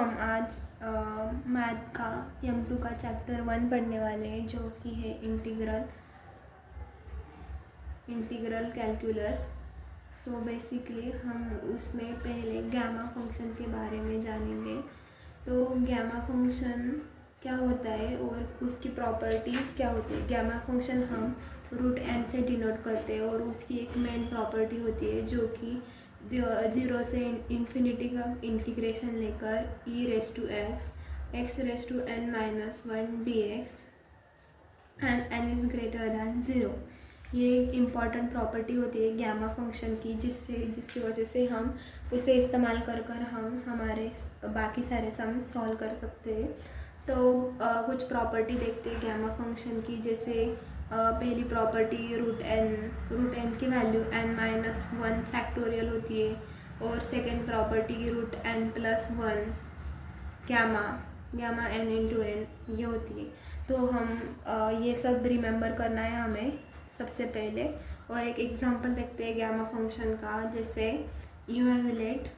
हम आज मैथ का M2 का चैप्टर 1 पढ़ने वाले हैं, जो कि है इंटीग्रल कैलकुलस। सो बेसिकली हम उसमें पहले गामा फंक्शन के बारे में जानेंगे। तो गामा फंक्शन क्या होता है और उसकी प्रॉपर्टीज़ क्या होती है। गामा फंक्शन हम √n से डिनोट करते हैं और उसकी एक मेन प्रॉपर्टी होती है जो कि 0 से इन्फिनिटी का इंटीग्रेशन लेकर x(n-1) dx and n is greater than 0। ये एक इम्पॉर्टेंट प्रॉपर्टी होती है गामा फंक्शन की, जिसकी वजह से हम उसे इस्तेमाल कर हम हमारे बाकी सारे सम सॉल्व कर सकते हैं। तो कुछ प्रॉपर्टी देखते हैं गामा फंक्शन की। जैसे पहली प्रॉपर्टी √n की वैल्यू n-1 फैक्टोरियल होती है, और second property √n+1 gamma n into n ये होती है। तो हम ये सब रिमेंबर करना है हमें सबसे पहले। और एक एग्जांपल देखते हैं गामा फंक्शन का। जैसे you evaluate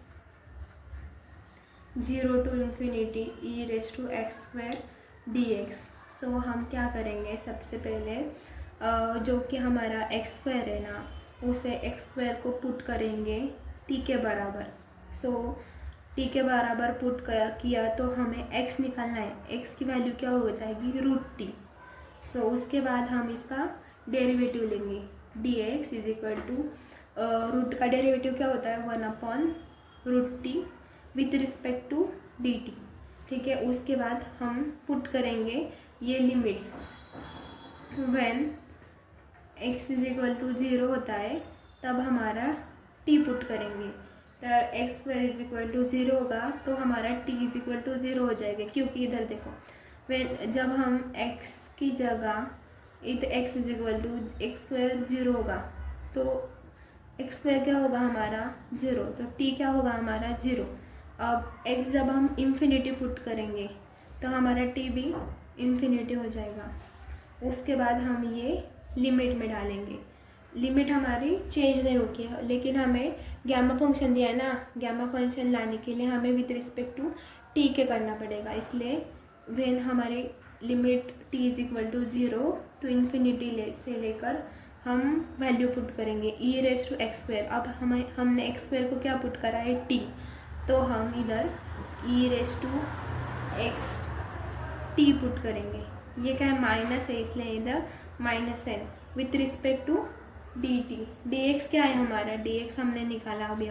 0 to ∞ e⁻x² dx। सो हम क्या करेंगे, सबसे पहले जो कि हमारा x² है ना, उसे x² को पुट करेंगे t के बराबर। सो t के बराबर पुट किया तो हमें x निकालना है। x की वैल्यू क्या हो जाएगी, √t। सो उसके बाद हम इसका डेरिवेटिव लेंगे। dx is equal to root का डेरिवेटिव क्या होता है, 1/√t with respect to dt। ठीक है, उसके बाद हम पुट करेंगे ये limits. When x is equal to 0 होता है तब हमारा t पुट करेंगे। तो x² इज इक्वल टू 0 होगा तो हमारा t इज इक्वल टू 0 हो जाएगा, क्योंकि इधर देखो जब हम x की जगह x is equal to x² 0 होगा तो x² क्या होगा हमारा 0, तो t क्या होगा हमारा 0। अब x जब हम इन्फिनिटी पुट करेंगे तो हमारा t भी इन्फिनिटी हो जाएगा। उसके बाद हम ये लिमिट में डालेंगे। लिमिट हमारी चेंज नहीं होगी, लेकिन हमें गामा फंक्शन दिया है ना, गामा फंक्शन लाने के लिए हमें विद रिस्पेक्ट टू t के करना पड़ेगा। इसलिए व्हेन हमारी limit t is equal to 0 to infinity से लेकर हम वैल्यू पुट करेंगे e⁻x²। अब हमने x² को क्या पुट करा है, t, तो हम इधर e⁻x पुट करेंगे। ये क्या है, माइनस है, इसलिए इधर -n with respect to dt। dx क्या है हमारा, dx हमने निकाला अभी,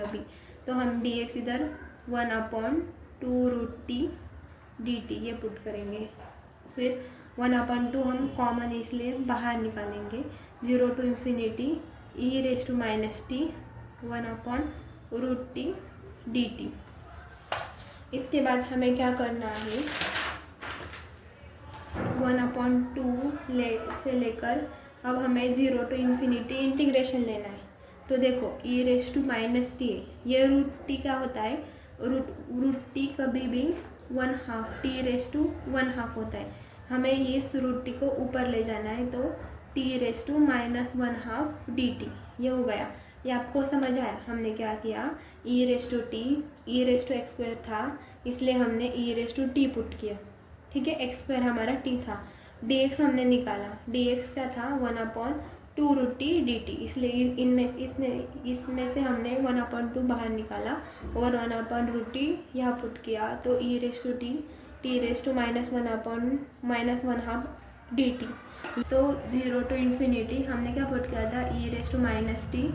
तो हम dx इधर 1/2√t dt ये पुट करेंगे। फिर 1/2 हम कॉमन है इसलिए बाहर निकालेंगे। 0 to ∞ e⁻t 1/√t dt। इसके बाद हमें क्या करना है, 1/2 से लेकर अब हमें 0 to ∞ इंटीग्रेशन लेना है। तो देखो e⁻t है, ये √t क्या होता है, √t कभी भी 1/2 t⁻1/2 होता है। हमें इस √t को ऊपर ले जाना है, तो t⁻−1/2 dt ये हो गया। ये आपको समझ आया हमने क्या किया, e⁻x² था इसलिए हमने e⁻t पुट किया। ठीक है, x² हमारा t था, dx हमने निकाला, dx क्या था 1/2√t dt। इसलिए इसमें से हमने 1/2 बाहर निकाला और 1/√t यहाँ पुट किया, तो t⁻1/−1/2 dt। तो 0 to ∞ हमने क्या पुट किया था, t⁻−1/2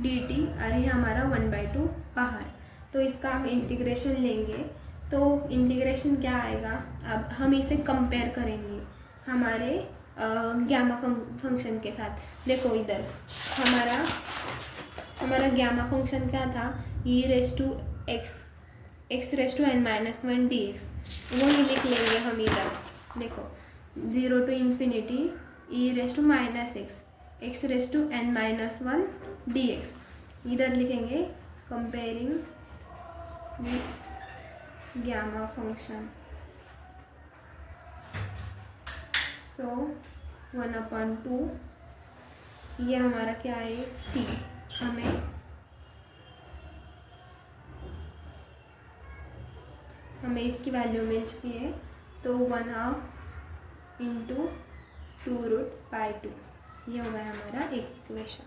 dt, और ये हमारा 1/2 बाहर। तो इसका हम इंटीग्रेशन लेंगे, तो इंटीग्रेशन क्या आएगा, अब हम इसे कंपेयर करेंगे हमारे गामा फंक्शन के साथ। देखो इधर हमारा गामा फंक्शन क्या था, x(n-1) dx, वही लिख लेंगे हम इधर। देखो 0 to ∞ e⁻x x(n-1) dx इधर लिखेंगे कंपेयरिंग विथ गामा फंक्शन। सो 1/2 ये हमारा क्या है, t। हमें हमें इसकी वैल्यू मिल चुकी है, तो 1/2 × 2√/2 ये हो गया हमारा इक्वेशन।